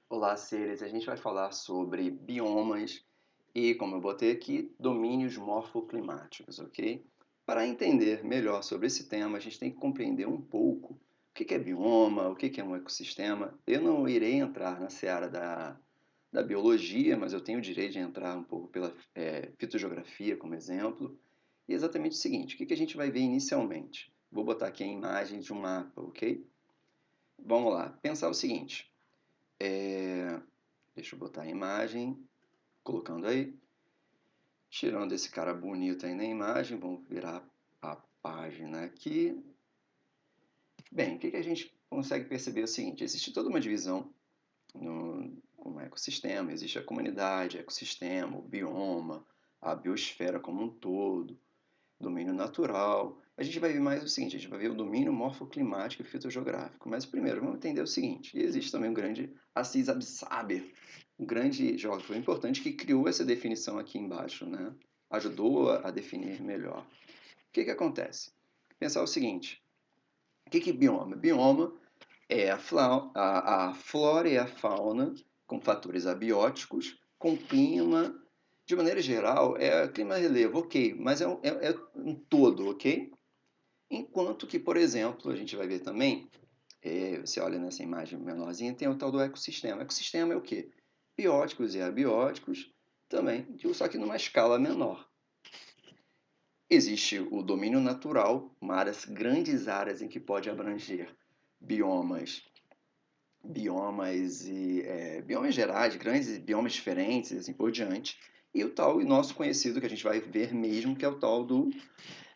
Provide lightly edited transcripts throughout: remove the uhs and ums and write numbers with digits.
Olá, seres. A gente vai falar sobre biomas e, como eu botei aqui, domínios morfoclimáticos, ok? Para entender melhor sobre esse tema, a gente tem que compreender um pouco o que é bioma, o que é um ecossistema. Eu não irei entrar na seara da biologia, mas eu tenho o direito de entrar um pouco pela fitogeografia como exemplo. E é exatamente o seguinte: o que a gente vai ver inicialmente? Vou botar aqui a imagem de um mapa, ok? Vamos lá, pensar o seguinte. Deixa eu botar a imagem, colocando aí. Tirando esse cara bonito aí na imagem, vamos virar a página aqui. Bem, o que a gente consegue perceber é o seguinte: existe toda uma divisão como ecossistema, existe a comunidade, ecossistema, o bioma, a biosfera como um todo, domínio natural. A gente vai ver mais o seguinte: a gente vai ver o domínio morfoclimático e fitogeográfico. Mas primeiro, vamos entender o seguinte: existe também um grande Assis Absaber, um grande geógrafo importante que criou essa definição aqui embaixo, né? Ajudou a definir melhor. O que acontece? Pensar o seguinte: o que é bioma? Bioma é a flora e a fauna com fatores abióticos, com clima. De maneira geral, é clima-relevo, ok, mas é um todo, ok? Enquanto que, por exemplo, a gente vai ver também, você olha nessa imagem menorzinha, tem o tal do ecossistema. Ecossistema é o quê? Bióticos e abióticos também, só que numa escala menor. Existe o domínio natural, grandes áreas em que pode abranger biomas, biomas gerais, grandes biomas diferentes, e assim por diante. E o tal, e nosso conhecido, que a gente vai ver mesmo, que é o tal do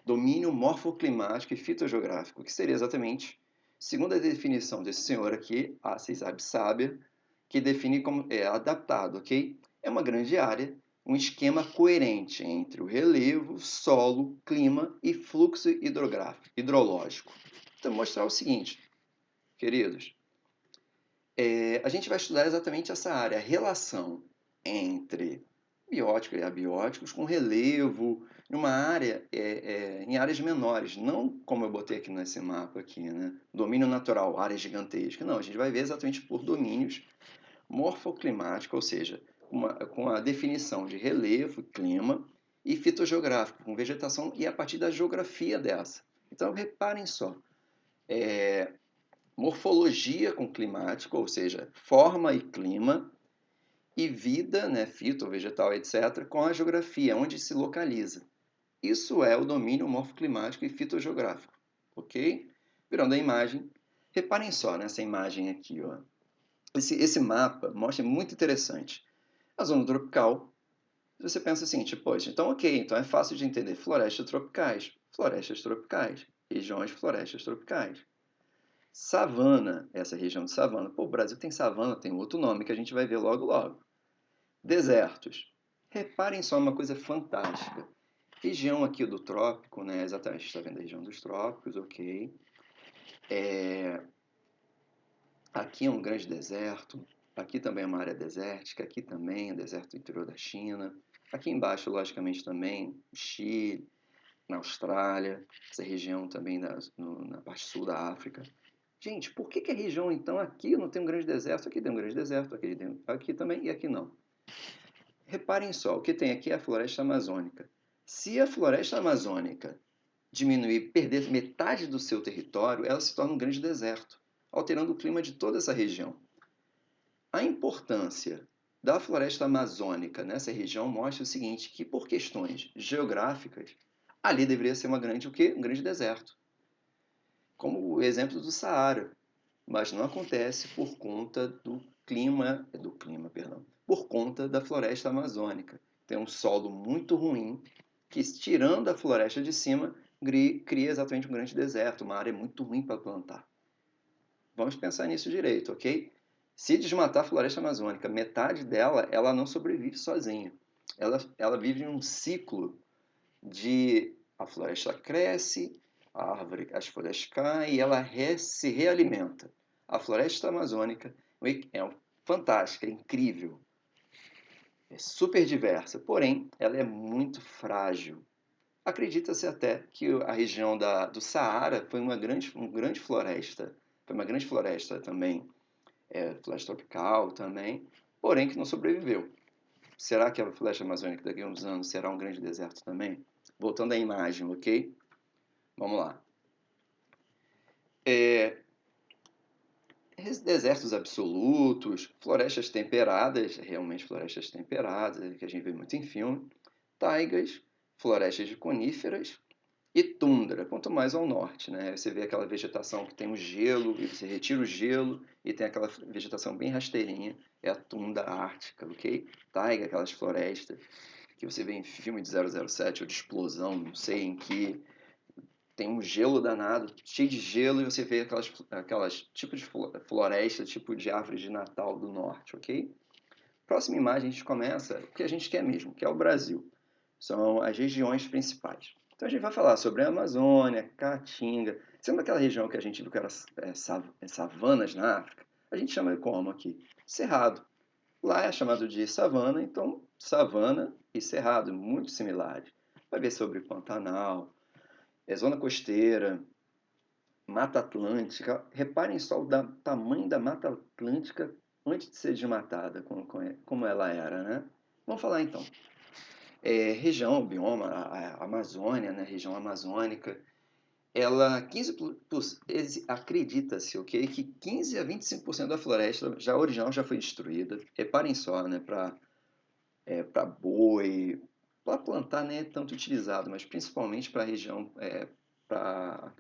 domínio morfoclimático e fitogeográfico, que seria exatamente, segundo a definição desse senhor aqui, Assis Absaber, que define como adaptado, ok? É uma grande área, um esquema coerente entre o relevo, solo, clima e fluxo hidrológico. Então, mostrar o seguinte, queridos, a gente vai estudar exatamente essa área, a relação entre bióticos e abióticos com relevo numa área, em áreas menores, não como eu botei aqui nesse mapa aqui, né? Domínio natural, área gigantesca. Não, a gente vai ver exatamente por domínios morfoclimáticos, ou seja, com a definição de relevo, clima e fitogeográfico, com vegetação e a partir da geografia dessa. Então, reparem só, morfologia com climático, ou seja, forma e clima, e vida, né, fito, vegetal, etc., com a geografia, onde se localiza. Isso é o domínio morfoclimático e fitogeográfico, ok? Virando a imagem, reparem só nessa imagem aqui, ó. Esse mapa mostra muito interessante. A zona tropical, você pensa assim, tipo, poxa, então ok, então é fácil de entender florestas tropicais, regiões de florestas tropicais. Savana, essa região de savana. Pô, o Brasil tem savana, tem outro nome que a gente vai ver logo logo. Desertos. Reparem só uma coisa fantástica. Região aqui do trópico, né? Exatamente, está vendo a região dos trópicos, ok. Aqui é um grande deserto. Aqui também é uma área desértica. Aqui também é deserto do interior da China. Aqui embaixo, logicamente, também Chile, na Austrália. Essa região também na parte sul da África. Gente, por que a região, então, aqui não tem um grande deserto, aqui tem um grande deserto, aqui também e aqui não? Reparem só, o que tem aqui é a floresta amazônica. Se a floresta amazônica diminuir, perder metade do seu território, ela se torna um grande deserto, alterando o clima de toda essa região. A importância da floresta amazônica nessa região mostra o seguinte, que por questões geográficas, ali deveria ser o quê? Um grande deserto. Como o exemplo do Saara, mas não acontece por conta perdão, por conta da floresta amazônica. Tem um solo muito ruim que, tirando a floresta de cima, cria exatamente um grande deserto, uma área muito ruim para plantar. Vamos pensar nisso direito, ok? Se desmatar a floresta amazônica, metade dela, ela não sobrevive sozinha. Ela vive em um ciclo de a floresta cresce, as folhas caem e ela se realimenta. A floresta amazônica é fantástica, é incrível, é super diversa, porém ela é muito frágil. Acredita-se até que a região do Saara foi uma grande floresta, foi uma grande floresta também floresta tropical também, porém que não sobreviveu. Será que a floresta amazônica daqui a uns anos será um grande deserto também? Voltando à imagem, ok? Vamos lá. Desertos absolutos, florestas temperadas, realmente florestas temperadas, que a gente vê muito em filme, taigas, florestas de coníferas e tundra, quanto mais ao norte, né? Você vê aquela vegetação que tem o gelo, e você retira o gelo e tem aquela vegetação bem rasteirinha, é a tundra ártica, ok? Taiga, aquelas florestas que você vê em filme de 007 ou de explosão, não sei em que tem um gelo danado, cheio de gelo, e você vê aquelas tipo de floresta, tipo de árvore de Natal do norte, ok? Próxima imagem a gente começa o que a gente quer mesmo, que é o Brasil. São as regiões principais. Então a gente vai falar sobre a Amazônia, Caatinga. Sendo aquela região que a gente viu que era savanas na África, a gente chama como aqui? Cerrado. Lá é chamado de savana, então savana e cerrado, muito similares. Vai ver sobre Pantanal, zona costeira, Mata Atlântica. Reparem só o tamanho da Mata Atlântica antes de ser desmatada, como ela era, né? Vamos falar então. Região, bioma, a Amazônia, né? Região amazônica, ela, acredita-se, ok, que 15 a 25% da floresta já original já foi destruída. Reparem só, né? Para boi, para plantar nem é tanto utilizado, mas principalmente para a região, para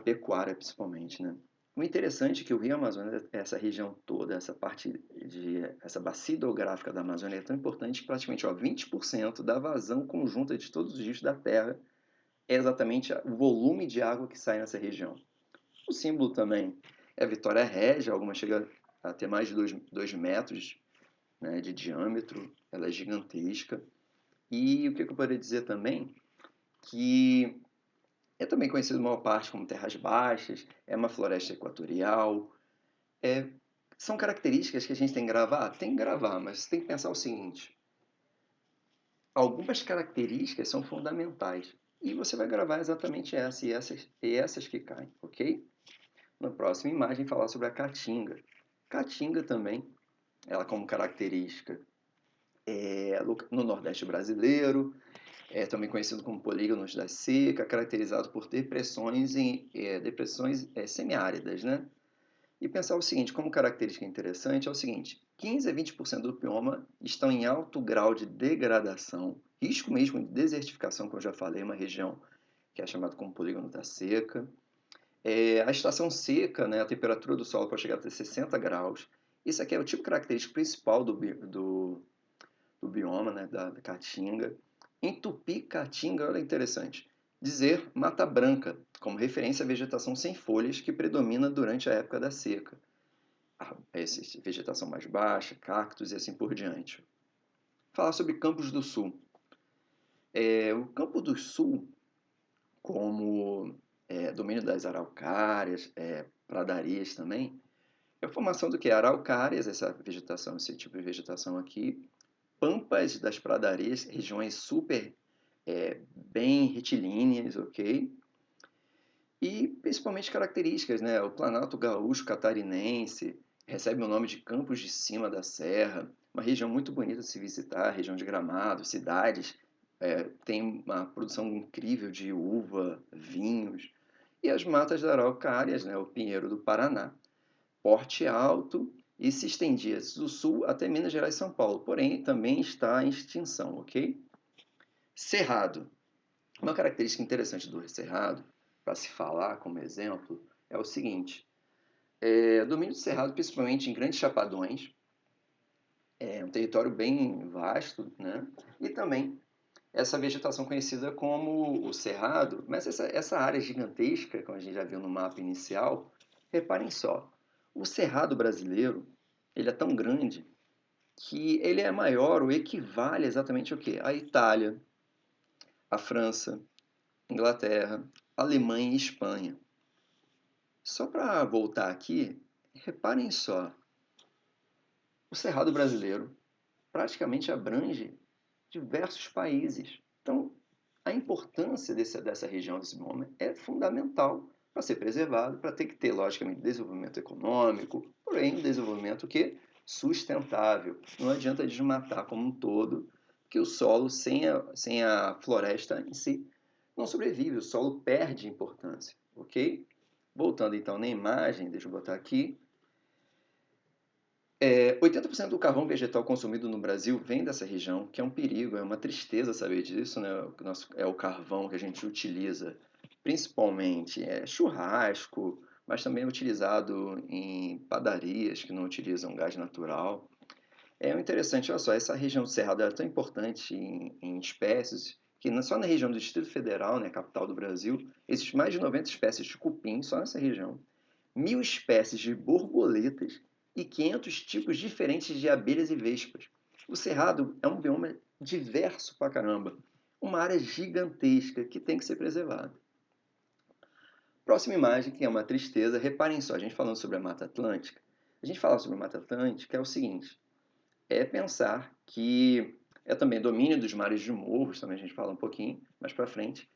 pecuária principalmente, né? O interessante é que o Rio Amazonas, essa região toda, essa bacia hidrográfica da Amazônia é tão importante que praticamente 20% da vazão conjunta de todos os rios da Terra é exatamente o volume de água que sai nessa região. O símbolo também é a Vitória Régia, alguma chega a ter mais de 2 metros, né, de diâmetro, ela é gigantesca. E o que eu poderia dizer também? Que é também conhecido, maior parte, como terras baixas, é uma floresta equatorial. É, São características que a gente tem que gravar? Tem que gravar, mas você tem que pensar o seguinte: algumas características são fundamentais. E você vai gravar exatamente essas que caem, ok? Na próxima imagem, falar sobre a caatinga. Caatinga também, ela como característica no Nordeste brasileiro, também conhecido como polígonos da seca, caracterizado por depressões semiáridas, né? E pensar o seguinte, como característica interessante, é o seguinte: 15 a 20% do bioma estão em alto grau de degradação, risco mesmo de desertificação, como eu já falei, uma região que é chamada como polígono da seca. A estação seca, né, a temperatura do solo pode chegar até 60 graus. Isso aqui é o tipo característico principal do bioma, né, da caatinga. Em Tupi-Caatinga, olha interessante, dizer Mata Branca, como referência à vegetação sem folhas que predomina durante a época da seca. Essa vegetação mais baixa, cactos e assim por diante. Falar sobre Campos do Sul. O Campo do Sul, como domínio das araucárias, pradarias também, é a formação do que? Araucárias, essa vegetação, esse tipo de vegetação aqui, pampas das pradarias, regiões super bem retilíneas, ok? E principalmente características, né? O Planalto Gaúcho Catarinense recebe o nome de Campos de Cima da Serra, uma região muito bonita de se visitar, região de Gramado, cidades, tem uma produção incrível de uva, vinhos, e as matas da araucárias, né? O Pinheiro do Paraná, porte alto e se estendia do sul até Minas Gerais e São Paulo, porém também está em extinção, ok? Cerrado. Uma característica interessante do cerrado, para se falar como exemplo, é o seguinte: domínio do cerrado, principalmente em grandes chapadões, é um território bem vasto, né? E também essa vegetação conhecida como o cerrado, mas essa área gigantesca, como a gente já viu no mapa inicial, reparem só, o cerrado brasileiro, ele é tão grande que ele é maior, ou equivale exatamente ao quê? A Itália, a França, Inglaterra, Alemanha e Espanha. Só para voltar aqui, reparem só, o Cerrado brasileiro praticamente abrange diversos países. Então, a importância dessa região, desse bioma, é fundamental para ser preservado, para ter que ter, logicamente, desenvolvimento econômico, porém um desenvolvimento que sustentável. Não adianta desmatar como um todo, que o solo sem a floresta em si não sobrevive, o solo perde importância, ok? Voltando então na imagem, deixa eu botar aqui. 80% do carvão vegetal consumido no Brasil vem dessa região, que é um perigo, é uma tristeza saber disso, né? É o carvão que a gente utiliza, principalmente churrasco, mas também é utilizado em padarias que não utilizam gás natural. É interessante, olha só, essa região do Cerrado é tão importante em espécies que só na região do Distrito Federal, né, capital do Brasil, existem mais de 90 espécies de cupim só nessa região. 1.000 espécies de borboletas e 500 tipos diferentes de abelhas e vespas. O Cerrado é um bioma diverso pra caramba, uma área gigantesca que tem que ser preservada. Próxima imagem, que é uma tristeza, reparem só, a gente falando sobre a Mata Atlântica, a gente fala sobre a Mata Atlântica é o seguinte, é pensar que é também domínio dos mares de morros, também a gente fala um pouquinho mais para frente,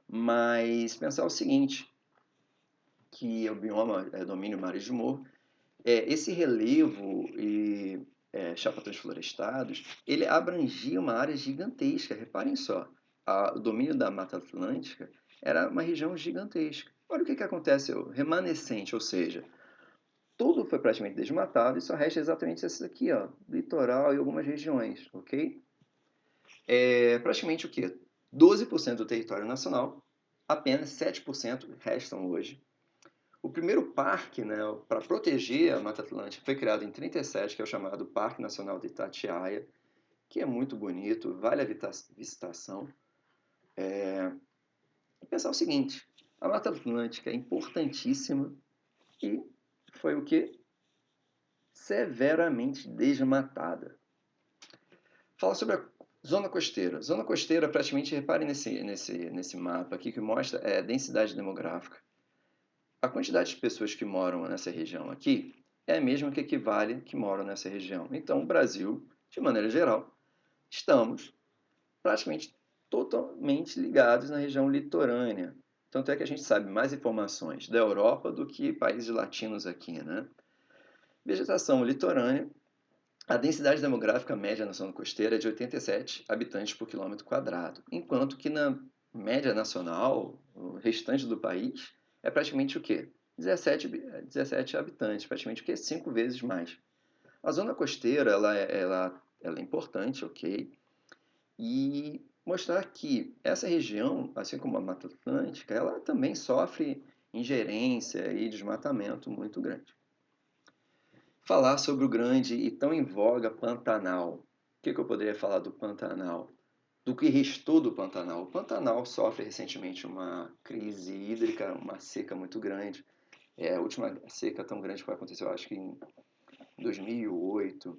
mas pensar o seguinte, que o bioma é domínio mares de morro, esse relevo e chapadões florestados, ele abrangia uma área gigantesca. Reparem só, o domínio da Mata Atlântica era uma região gigantesca. Olha o que acontece, remanescente, ou seja, tudo foi praticamente desmatado e só resta exatamente isso aqui, ó, litoral e algumas regiões, ok? Praticamente o quê? 12% do território nacional, apenas 7% restam hoje. O primeiro parque, né, para proteger a Mata Atlântica foi criado em 1937, que é o chamado Parque Nacional de Itatiaia, que é muito bonito, vale a visitação. E pensar o seguinte, a Mata Atlântica é importantíssima e foi o que? Severamente desmatada. Fala sobre a zona costeira. Zona costeira, praticamente, reparem nesse mapa aqui que mostra a densidade demográfica. A quantidade de pessoas que moram nessa região aqui é a mesma que equivale que moram nessa região. Então, o Brasil, de maneira geral, estamos praticamente totalmente ligados na região litorânea. Tanto é que a gente sabe mais informações da Europa do que países latinos aqui, né? Vegetação litorânea. A densidade demográfica média na zona costeira é de 87 habitantes por quilômetro quadrado, enquanto que na média nacional, o restante do país, é praticamente o quê? 17 habitantes, praticamente o quê? 5 vezes mais. A zona costeira ela é importante, ok? E mostrar que essa região, assim como a Mata Atlântica, ela também sofre ingerência e desmatamento muito grande. Falar sobre o grande e tão em voga Pantanal. O que eu poderia falar do Pantanal? Do que restou do Pantanal? O Pantanal sofre recentemente uma crise hídrica, uma seca muito grande. A última seca tão grande foi aconteceu, acho que em 2008.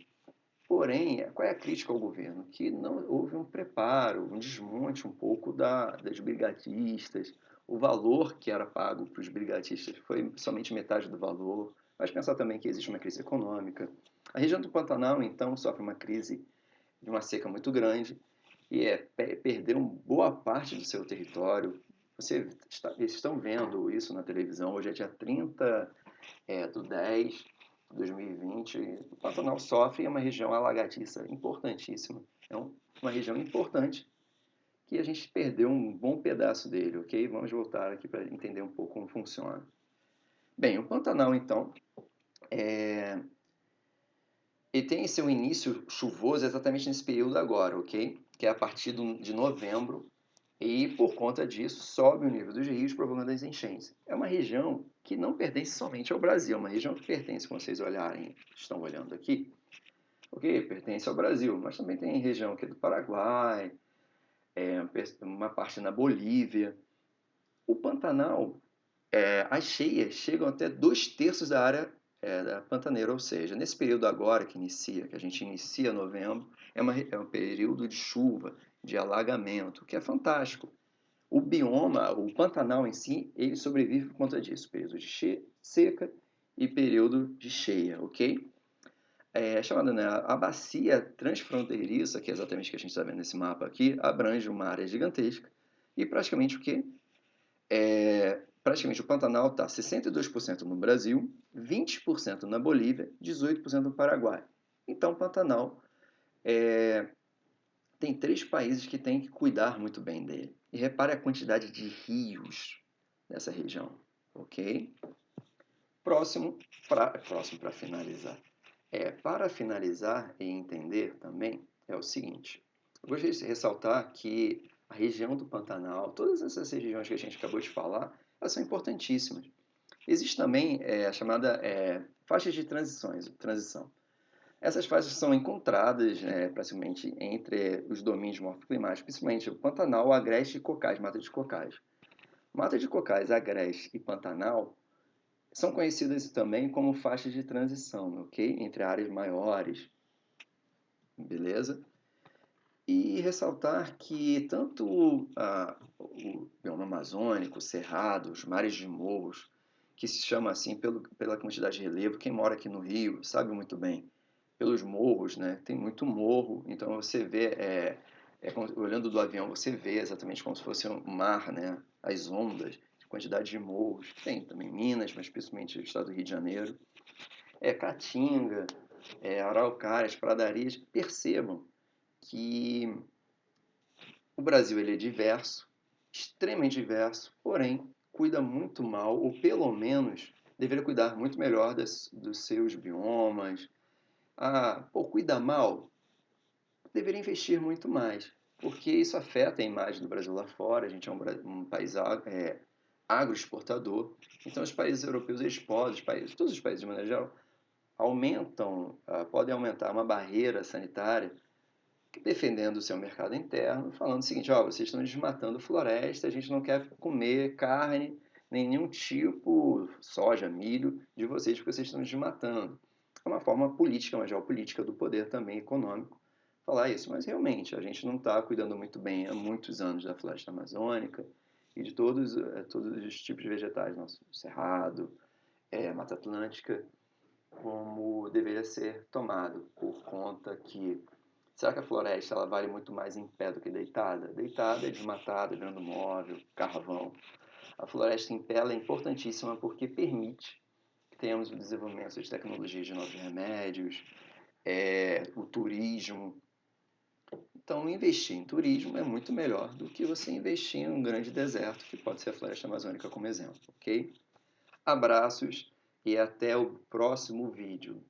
Porém, qual é a crítica ao governo? Que não houve um preparo, um desmonte um pouco das brigadistas. O valor que era pago para os brigadistas foi somente metade do valor. Mas pensar também que existe uma crise econômica. A região do Pantanal, então, sofre uma crise de uma seca muito grande e perdeu boa parte do seu território. Vocês estão vendo isso na televisão. Hoje é dia 30 do 10 de 2020. O Pantanal sofre, é uma região alagadiça importantíssima. É uma região importante que a gente perdeu um bom pedaço dele, ok? Vamos voltar aqui para entender um pouco como funciona. Bem, o Pantanal, então, ele tem seu início chuvoso exatamente nesse período agora, ok? Que é a partir de novembro, e por conta disso sobe o nível dos rios, provocando as enchentes. É uma região que não pertence somente ao Brasil, é uma região que pertence, como vocês estão olhando aqui, ok? Pertence ao Brasil, mas também tem região aqui do Paraguai, uma parte na Bolívia. O Pantanal, as cheias chegam até 2/3 da área da pantaneira, ou seja, nesse período agora que a gente inicia novembro, é um período de chuva, de alagamento, que é fantástico. O bioma, o Pantanal em si, ele sobrevive por conta disso, período de seca e período de cheia, ok? Chamada, né, a bacia transfronteiriça, que é exatamente o que a gente está vendo nesse mapa aqui, abrange uma área gigantesca e praticamente o quê? praticamente o Pantanal está 62% no Brasil, 20% na Bolívia, 18% no Paraguai. Então, o Pantanal tem 3 países que têm que cuidar muito bem dele. E repare a quantidade de rios nessa região, ok? Próximo para finalizar. Para finalizar e entender também, é o seguinte. Eu gostaria de ressaltar que a região do Pantanal, todas essas regiões que a gente acabou de falar, elas são importantíssimas. Existe também a chamada faixas de transição. Essas faixas são encontradas praticamente entre os domínios morfoclimáticos, principalmente o Pantanal, o Agreste e Cocais, Mata de Cocais. Mata de Cocais, Agreste e Pantanal são conhecidas também como faixas de transição, ok? Entre áreas maiores, beleza? E ressaltar que tanto o bioma amazônico, o cerrado, os mares de morros, que se chama assim pela quantidade de relevo, quem mora aqui no Rio sabe muito bem, pelos morros, né? Tem muito morro, então você vê, olhando do avião, você vê exatamente como se fosse um mar, né? As ondas, a quantidade de morros. Tem também Minas, mas principalmente o estado do Rio de Janeiro. Caatinga, Araucárias, Pradarias. Percebam que o Brasil ele é diverso, extremamente diverso, porém cuida muito mal, ou pelo menos deveria cuidar muito melhor dos seus biomas. Cuida mal? Deveria investir muito mais, porque isso afeta a imagem do Brasil lá fora. A gente é um país agroexportador, então os países europeus, eles podem, todos os países de maneira geral, podem aumentar uma barreira sanitária defendendo o seu mercado interno, falando o seguinte: vocês estão desmatando floresta, a gente não quer comer carne, nem nenhum tipo, soja, milho, de vocês, porque vocês estão desmatando. É uma forma política, uma geopolítica do poder também econômico, falar isso. Mas realmente, a gente não está cuidando muito bem há muitos anos da floresta amazônica e de todos os tipos de vegetais, nosso cerrado, Mata Atlântica, como deveria ser tomado, por conta que será que a floresta ela vale muito mais em pé do que deitada? Deitada é desmatada, virando móvel, carvão. A floresta em pé ela é importantíssima porque permite que tenhamos o desenvolvimento de tecnologias de novos remédios, o turismo. Então, investir em turismo é muito melhor do que você investir em um grande deserto, que pode ser a floresta amazônica como exemplo, ok? Abraços e até o próximo vídeo.